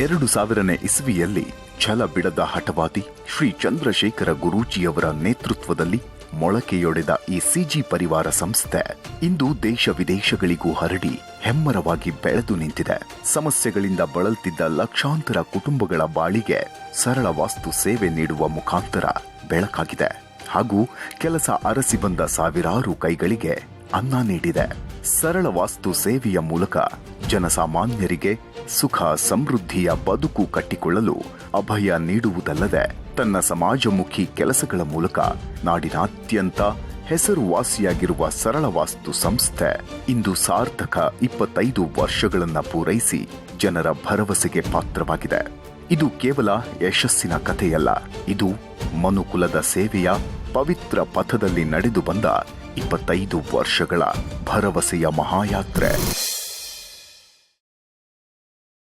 2000ನೇ ಇಸ್ವಿಯಲ್ಲಿ ಛಲ ಬಿಡದ ಹಠವಾದಿ ಶ್ರೀ ಚಂದ್ರಶೇಖರ ಗುರೂಜಿಯವರ ನೇತೃತ್ವದಲ್ಲಿ ಮೊಳಕೆಯೊಡೆದ ಈ ಸಿಜಿ ಪರಿವಾರ ಸಂಸ್ಥೆ ಇಂದು ದೇಶ ವಿದೇಶಗಳಿಗೂ ಹರಡಿ ಹೆಮ್ಮರವಾಗಿ ಬೆಳೆದು ನಿಂತಿದೆ. ಸಮಸ್ಯೆಗಳಿಂದ ಬಳಲ್ತಿದ್ದ ಲಕ್ಷಾಂತರ ಕುಟುಂಬಗಳ ಬಾಳಿಗೆ ಸರಳ ವಾಸ್ತು ಸೇವೆ ನೀಡುವ ಮುಖಾಂತರ ಬೆಳಕಾಗಿದೆ ಹಾಗೂ ಕೆಲಸ ಅರಸಿ ಬಂದ ಸಾವಿರಾರು ಕೈಗಳಿಗೆ ಅನ್ನ ನೀಡಿದೆ. ಸರಳ ವಾಸ್ತು ಸೇವೆಯ ಮೂಲಕ ಜನಸಾಮಾನ್ಯರಿಗೆ ಸುಖ ಸಮೃದ್ಧಿಯ ಬದುಕು ಕಟ್ಟಿಕೊಳ್ಳಲು ಅಭಯ ನೀಡುವುದಲ್ಲದೆ ತನ್ನ ಸಮಾಜಮುಖಿ ಕೆಲಸಗಳ ಮೂಲಕ ನಾಡಿನಾದ್ಯಂತ ಹೆಸರುವಾಸಿಯಾಗಿರುವ ಸರಳ ವಾಸ್ತು ಸಂಸ್ಥೆ ಇಂದು ಸಾರ್ಥಕ 25 ವರ್ಷಗಳನ್ನ ಪೂರೈಸಿ ಜನರ ಭರವಸೆಗೆ ಪಾತ್ರವಾಗಿದೆ. ಇದು ಕೇವಲ ಯಶಸ್ಸಿನ ಕಥೆಯಲ್ಲ, ಇದು ಮನುಕುಲದ ಸೇವೆಯ ಪವಿತ್ರ ಪಥದಲ್ಲಿ ನಡೆದು ಬಂದ 25 ವರ್ಷಗಳ ಭರವಸೆಯ ಮಹಾಯಾತ್ರೆ.